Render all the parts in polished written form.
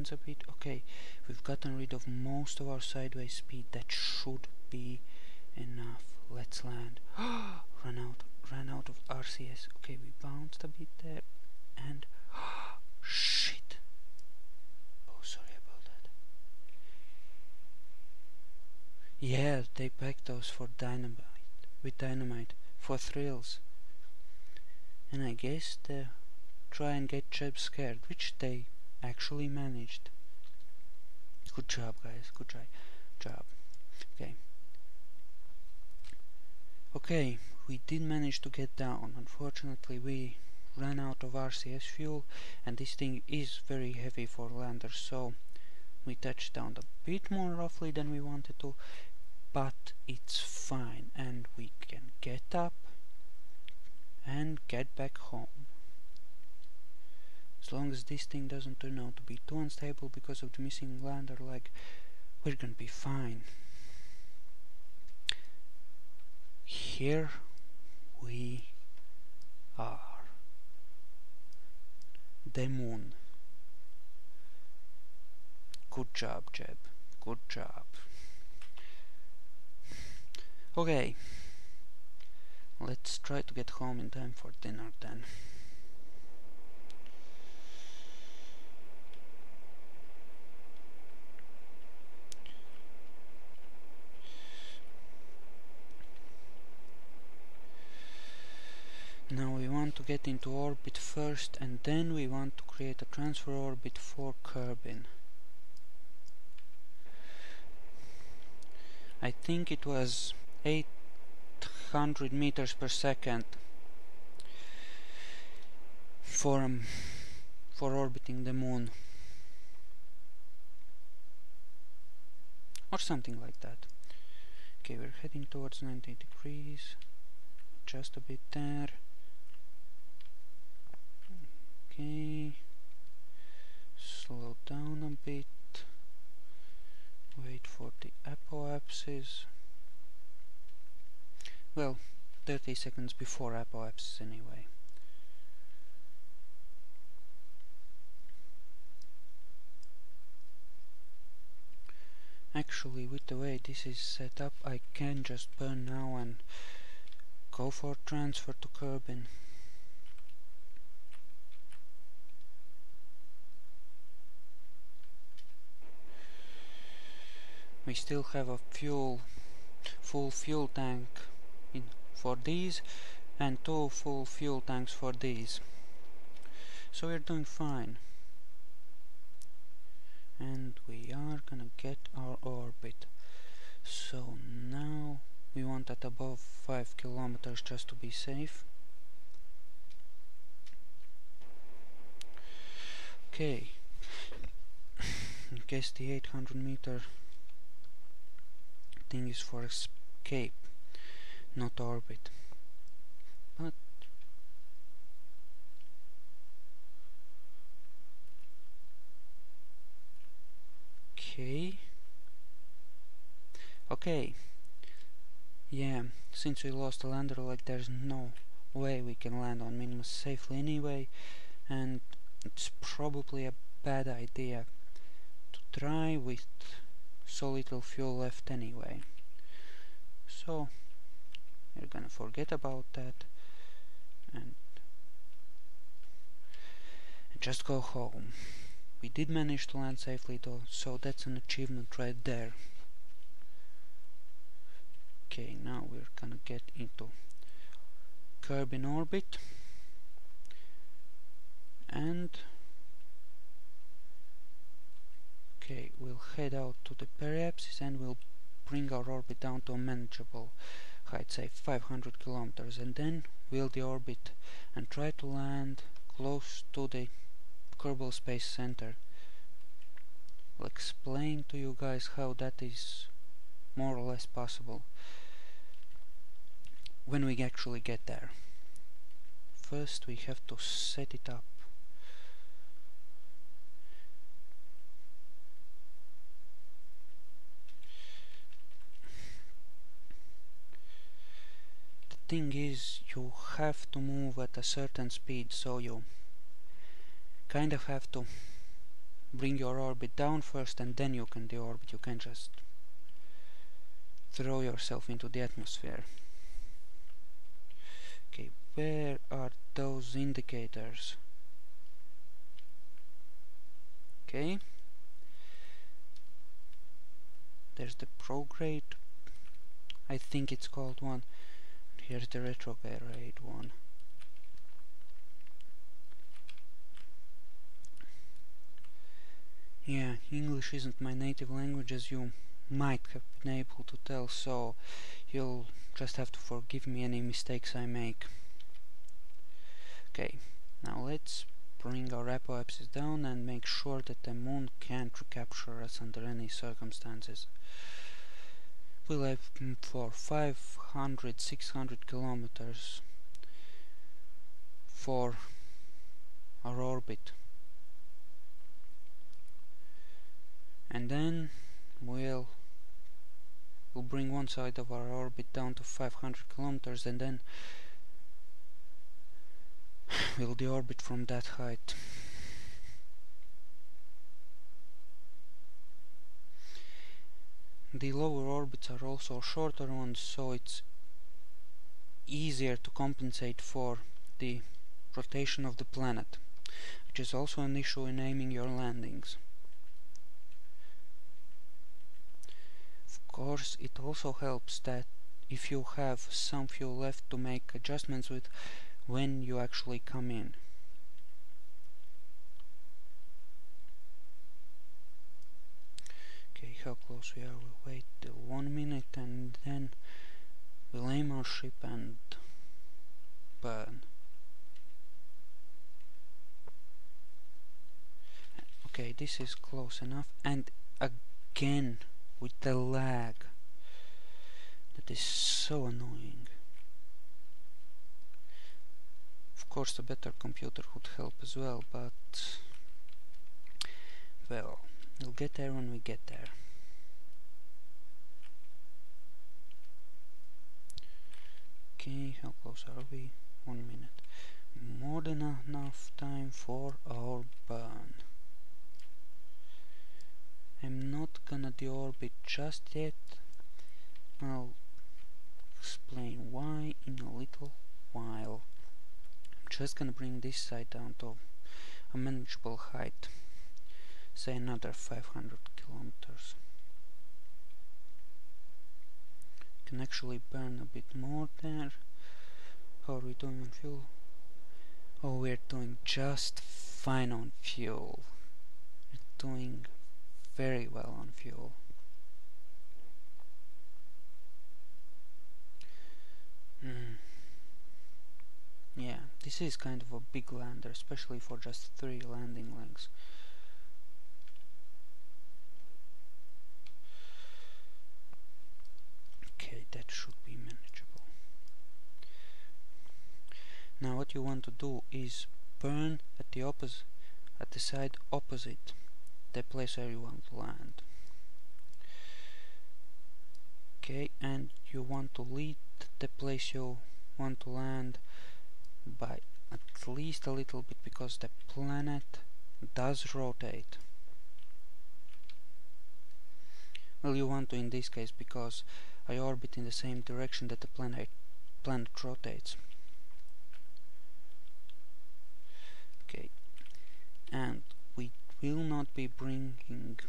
seconds a bit. Okay, we've gotten rid of most of our sideways speed. That should be enough. Let's land. Ran out of RCS. Okay, we bounced a bit there, and shit. Oh, sorry about that. Yeah, they packed those for dynamite, with dynamite, for thrills. And I guess they try and get Jeb scared, which they actually managed. Good job, guys. Good job. Okay. Okay, we did manage to get down. Unfortunately, we ran out of RCS fuel, and this thing is very heavy for landers, so we touched down a bit more roughly than we wanted to, but it's fine, and we can get up and get back home. As long as this thing doesn't turn out to be too unstable because of the missing lander leg, we're gonna be fine. Here we are. The moon. Good job, Jeb. Good job. Okay. Let's try to get home in time for dinner then. Now we want to get into orbit first, and then we want to create a transfer orbit for Kerbin. I think it was 800 meters per second for orbiting the moon, or something like that. Okay, we're heading towards 90 degrees, just a bit there. Okay, slow down a bit, wait for the apoapsis. Well, 30 seconds before apoapsis anyway. Actually, with the way this is set up, I can just burn now and go for transfer to Kerbin. We still have a full fuel tank for these, and 2 full fuel tanks for these. So we're doing fine. And we are gonna get our orbit. So now we want at above 5 kilometers just to be safe. Okay. I guess the 800 meter thing is for escape, not orbit. But okay. Yeah, since we lost the lander leg, there's no way we can land on Minimus safely anyway, and it's probably a bad idea to try with so little fuel left anyway. So we're gonna forget about that and just go home. We did manage to land safely though, so that's an achievement right there. Okay, now we're gonna get into Kerbin orbit, and okay, we'll head out to the periapsis and we'll bring our orbit down to a manageable height, say 500 kilometers, and then we'll deorbit and try to land close to the Kerbal Space Center. I'll explain to you guys how that is more or less possible when we actually get there. First we have to set it up. The thing is, you have to move at a certain speed, so you kind of have to bring your orbit down first and then you can deorbit. You can just throw yourself into the atmosphere. Okay, where are those indicators? Okay, there's the prograde, I think it's called one. Here's the retrograde one. Yeah, English isn't my native language, as you might have been able to tell, so you'll just have to forgive me any mistakes I make. Okay, now let's bring our apoapsis down and make sure that the moon can't recapture us under any circumstances. We'll have for 500-600 kilometers for our orbit, and then we'll bring one side of our orbit down to 500 kilometers, and then we'll deorbit from that height. The lower orbits are also shorter ones, so it's easier to compensate for the rotation of the planet, which is also an issue in aiming your landings. Of course, it also helps that if you have some fuel left to make adjustments with when you actually come in. Okay, how close we are? We'll wait till 1 minute and then we'll aim our ship and burn. Okay, this is close enough, and again with the lag. That is so annoying. Of course, a better computer would help as well, but well, we'll get there when we get there. Okay, how close are we? 1 minute. More than enough time for our burn. I'm not gonna deorbit just yet. I'll explain why in a little while. I'm just gonna bring this side down to a manageable height, say another 500 kilometers. Can actually burn a bit more there. How are we doing on fuel? Oh, we're doing just fine on fuel. We're doing very well on fuel. Yeah, this is kind of a big lander, especially for just 3 landing legs. Okay, that should be manageable. Now what you want to do is burn at the side opposite the place where you want to land. Okay, and you want to lead the place you want to land by at least a little bit, because the planet does rotate. Well, you want to in this case because I orbit in the same direction that the planet rotates. Okay, and we will not be bringing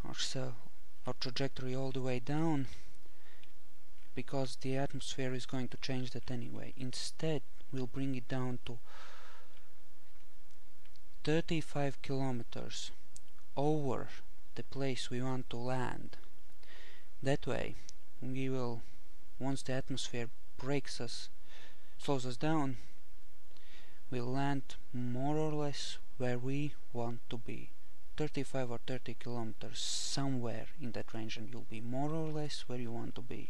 our trajectory all the way down, because the atmosphere is going to change that anyway. Instead, we'll bring it down to 35 kilometers over the place we want to land. That way, we will, once the atmosphere slows us down, we'll land more or less where we want to be. 35 or 30 kilometers, somewhere in that range, and you'll be more or less where you want to be.